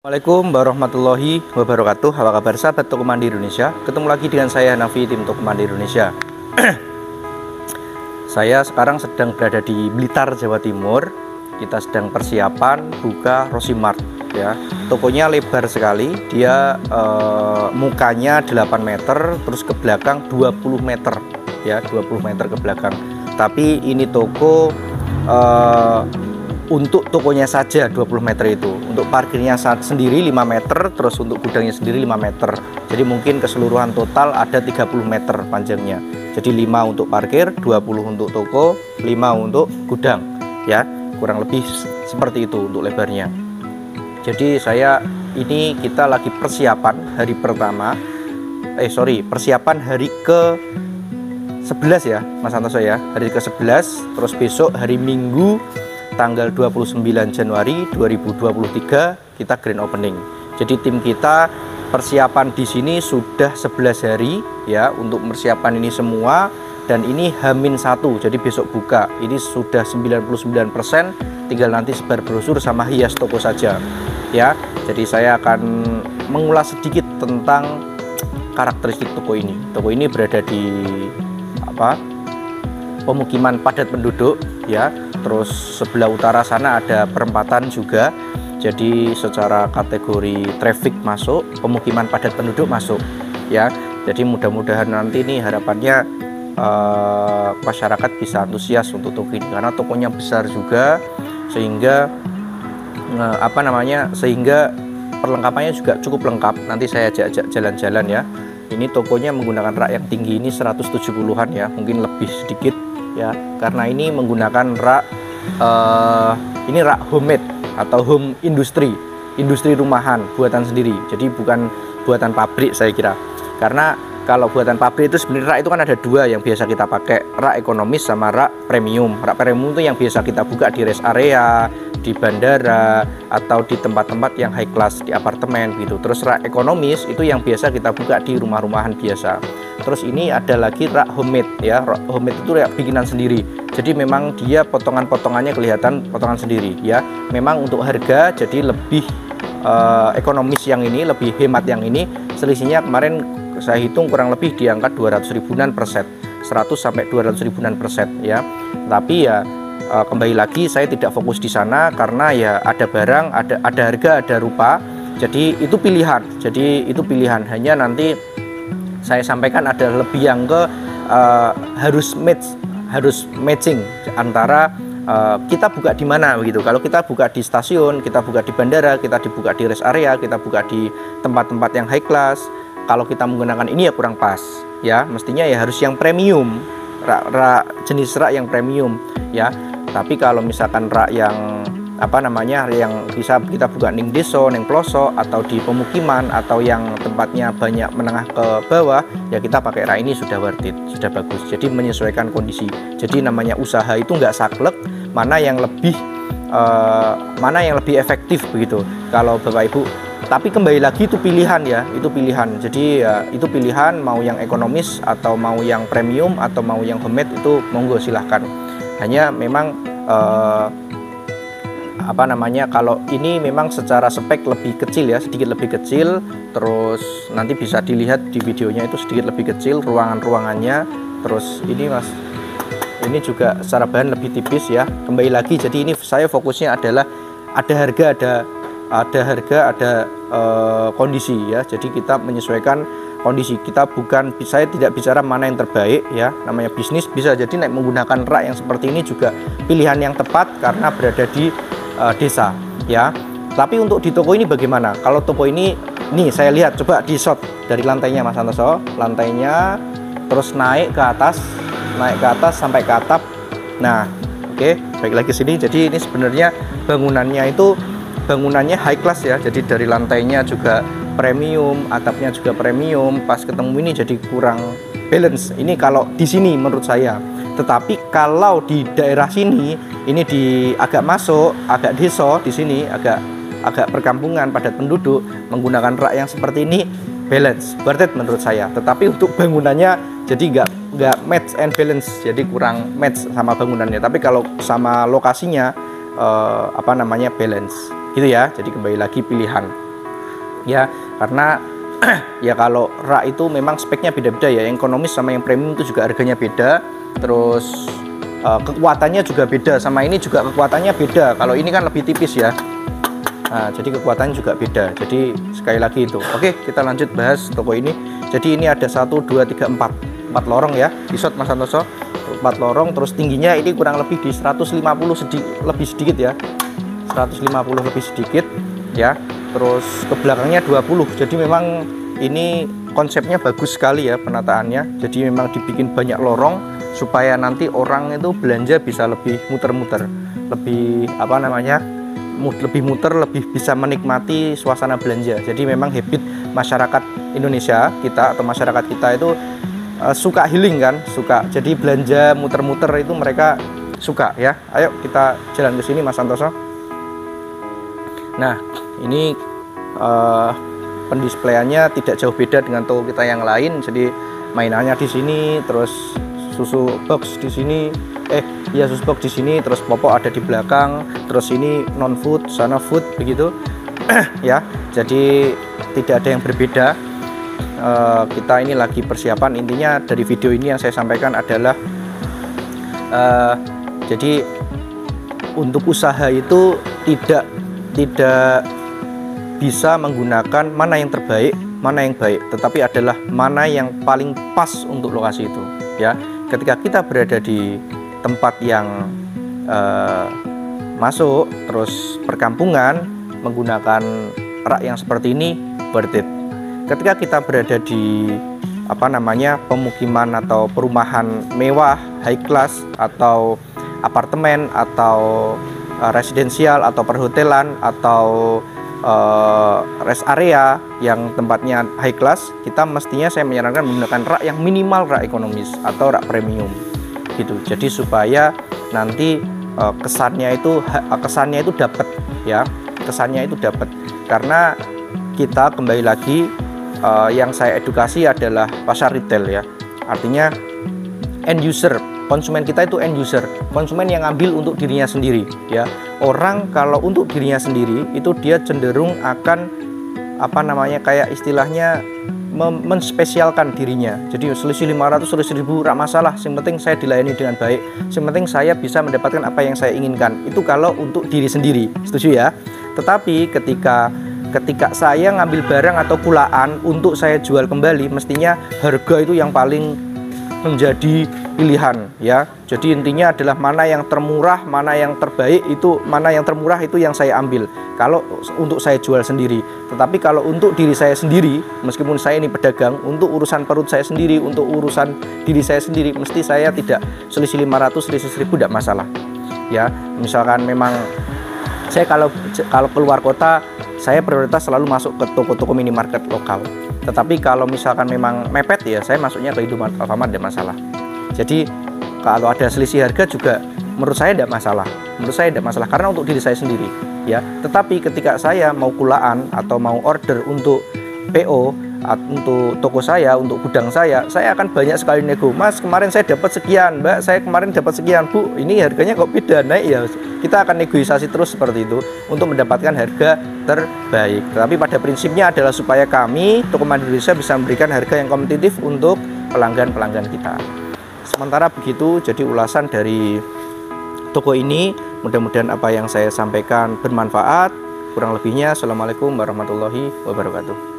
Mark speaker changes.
Speaker 1: Assalamualaikum warahmatullahi wabarakatuh. Apa kabar sahabat Toko Mandi Indonesia? Ketemu lagi dengan saya Nafi, tim Toko Mandi Indonesia. Saya sekarang sedang berada di Blitar, Jawa Timur. Kita sedang persiapan buka Rosimart ya. Tokonya lebar sekali. Dia mukanya 8 meter, terus ke belakang 20 meter ya, 20 meter ke belakang. Tapi ini toko untuk tokonya saja 20 meter itu. Untuk parkirnya sendiri 5 meter, terus untuk gudangnya sendiri 5 meter. Jadi mungkin keseluruhan total ada 30 meter panjangnya. Jadi 5 untuk parkir, 20 untuk toko, 5 untuk gudang ya. Kurang lebih seperti itu untuk lebarnya. Jadi kita lagi persiapan hari pertama. Persiapan hari ke 11 ya, Mas Santoso ya. Hari ke 11, terus besok hari Minggu tanggal 29 Januari 2023 kita grand opening. Jadi tim kita persiapan di sini sudah 11 hari ya untuk persiapan ini semua, dan ini H-1, jadi besok buka. Ini sudah 99%, tinggal nanti sebar brosur sama hias toko saja ya. Jadi saya akan mengulas sedikit tentang karakteristik toko ini. Toko ini berada di pemukiman padat penduduk ya. Terus sebelah utara sana ada perempatan juga. Jadi secara kategori traffic masuk, pemukiman padat penduduk masuk ya. Jadi mudah-mudahan nanti nih harapannya masyarakat bisa antusias untuk toko ini, karena tokonya besar juga, sehingga sehingga perlengkapannya juga cukup lengkap. Nanti saya ajak jalan-jalan ya. Ini tokonya menggunakan rak yang tinggi, ini 170-an ya, mungkin lebih sedikit ya, karena ini menggunakan rak ini rak homemade atau home industri rumahan buatan sendiri. Jadi bukan buatan pabrik saya kira, karena kalau buatan pabrik itu sebenarnya rak itu kan ada dua yang biasa kita pakai, rak ekonomis sama rak premium. Rak premium itu yang biasa kita buka di rest area, di bandara, atau di tempat-tempat yang high class, di apartemen gitu. Terus rak ekonomis itu yang biasa kita buka di rumah-rumahan biasa. Terus ini ada lagi rak homemade ya. Rak homemade itu rak bikinan sendiri. Jadi memang dia potongan-potongannya kelihatan potongan sendiri ya. Memang untuk harga jadi lebih ekonomis yang ini, lebih hemat yang ini. Selisihnya kemarin saya hitung kurang lebih di angka 200 ribuan per set, 100 sampai 200 ribuan per set ya. Tapi ya kembali lagi saya tidak fokus di sana, karena ya ada barang, ada harga, ada rupa. Jadi itu pilihan. Hanya nanti saya sampaikan ada lebih yang ke harus matching antara kita buka di mana begitu. Kalau kita buka di stasiun, kita buka di bandara, kita dibuka di rest area, kita buka di tempat-tempat yang high class. Kalau kita menggunakan ini ya kurang pas ya. Mestinya ya harus yang premium, jenis rak yang premium ya. Tapi kalau misalkan rak yang yang bisa kita buka ning deso, ning pelosok, atau di pemukiman, atau yang tempatnya banyak menengah ke bawah, ya kita pakai rak ini sudah worth it, sudah bagus. Jadi menyesuaikan kondisi. Jadi namanya usaha itu nggak saklek, mana yang lebih efektif begitu kalau Bapak Ibu. Tapi kembali lagi itu pilihan ya, itu pilihan. Jadi ya itu pilihan, mau yang ekonomis atau mau yang premium atau mau yang homemade, itu monggo silahkan. Hanya memang kalau ini memang secara spek lebih kecil ya, sedikit lebih kecil. Terus nanti bisa dilihat di videonya, itu sedikit lebih kecil ruangannya. Terus ini Mas, ini juga secara bahan lebih tipis ya. Kembali lagi, jadi ini saya fokusnya adalah ada harga, ada kondisi ya. Jadi kita menyesuaikan kondisi. Saya tidak bicara mana yang terbaik ya. Namanya bisnis, bisa jadi menggunakan rak yang seperti ini juga pilihan yang tepat karena berada di desa ya. Tapi untuk di toko ini bagaimana? Kalau toko ini nih saya lihat, coba di shot dari lantainya Mas Santoso, lantainya terus naik ke atas sampai ke atap. Nah, oke, baik lagi sini. Jadi ini sebenarnya bangunannya high class ya. Jadi dari lantainya juga premium, atapnya juga premium. Pas ketemu ini jadi kurang balance. Ini kalau di sini menurut saya. Tetapi kalau di daerah sini, ini agak masuk, agak deso, di sini agak perkampungan, padat penduduk, menggunakan rak yang seperti ini balance, worth it menurut saya. Tetapi untuk bangunannya jadi nggak match and balance, jadi kurang match sama bangunannya. Tapi kalau sama lokasinya balance gitu ya. Jadi kembali lagi pilihan. ya, karena ya kalau rak itu memang speknya beda-beda ya, yang ekonomis sama yang premium itu juga harganya beda, terus kekuatannya juga beda, sama ini juga kekuatannya beda. Kalau ini kan lebih tipis ya, nah jadi kekuatannya juga beda. Jadi sekali lagi itu. Oke, kita lanjut bahas toko ini. Jadi ini ada 1, 2, 3, 4 lorong ya, isot Mas Santoso, 4 lorong, terus tingginya ini kurang lebih di 150 lebih sedikit ya, 150 lebih sedikit ya, terus ke belakangnya 20. Jadi memang ini konsepnya bagus sekali ya penataannya. Jadi memang dibikin banyak lorong supaya nanti orang itu belanja bisa lebih muter-muter, lebih apa namanya, lebih muter, lebih bisa menikmati suasana belanja. Jadi memang habit masyarakat Indonesia kita atau masyarakat kita itu suka healing kan, suka. Jadi belanja muter-muter itu mereka suka ya. Ayo kita jalan ke sini Mas Santoso. Nah, ini pendisplayannya tidak jauh beda dengan toko kita yang lain. Jadi mainannya di sini, terus susu box di sini, susu box di sini, terus popok ada di belakang, terus ini non food, sana food begitu ya. Jadi tidak ada yang berbeda. Kita ini lagi persiapan. Intinya dari video ini yang saya sampaikan adalah jadi untuk usaha itu tidak bisa menggunakan mana yang terbaik, mana yang baik, tetapi adalah mana yang paling pas untuk lokasi itu ya. Ketika kita berada di tempat yang masuk terus perkampungan menggunakan rak yang seperti ini worth it. Ketika kita berada di apa namanya pemukiman atau perumahan mewah, high class, atau apartemen, atau residensial, atau perhotelan, atau rest area yang tempatnya high class, kita mestinya saya menyarankan menggunakan rak yang minimal rak ekonomis atau rak premium gitu. Jadi supaya nanti kesannya itu dapat ya, kesannya itu dapat. Karena kita kembali lagi yang saya edukasi adalah pasar retail ya, artinya end user, konsumen kita itu end user, konsumen yang ngambil untuk dirinya sendiri ya. Orang kalau untuk dirinya sendiri itu dia cenderung akan apa namanya, kayak istilahnya menspesialkan dirinya. Jadi selisih 500, selisih 1000 rak masalah, yang penting saya dilayani dengan baik, yang penting saya bisa mendapatkan apa yang saya inginkan. Itu kalau untuk diri sendiri, setuju ya. Tetapi ketika saya ngambil barang atau kulaan untuk saya jual kembali, mestinya harga itu yang paling menjadi pilihan ya. Jadi intinya adalah mana yang termurah, mana yang terbaik, itu mana yang termurah itu yang saya ambil kalau untuk saya jual sendiri. Tetapi kalau untuk diri saya sendiri, meskipun saya ini pedagang, untuk urusan perut saya sendiri, untuk urusan diri saya sendiri, mesti saya tidak selisih 500, selisih 1000 tidak masalah ya. Misalkan memang saya kalau keluar kota, saya prioritas selalu masuk ke toko-toko minimarket lokal. Tetapi kalau misalkan memang mepet ya, saya masuknya ke Indomaret, Alfamart, tidak masalah. Jadi kalau ada selisih harga juga menurut saya tidak masalah. Menurut saya tidak masalah karena untuk diri saya sendiri ya. Tetapi ketika saya mau kulaan atau mau order untuk PO, untuk toko saya, untuk gudang saya akan banyak sekali nego. Mas, kemarin saya dapat sekian, Mbak, saya kemarin dapat sekian, Bu, ini harganya kok beda, naik ya. Kita akan negosiasi terus seperti itu untuk mendapatkan harga terbaik. Tapi pada prinsipnya adalah supaya kami, Toko Mandiri Indonesia, bisa memberikan harga yang kompetitif untuk pelanggan-pelanggan kita. Sementara begitu, jadi ulasan dari toko ini. Mudah-mudahan apa yang saya sampaikan bermanfaat. Kurang lebihnya, Assalamualaikum warahmatullahi wabarakatuh.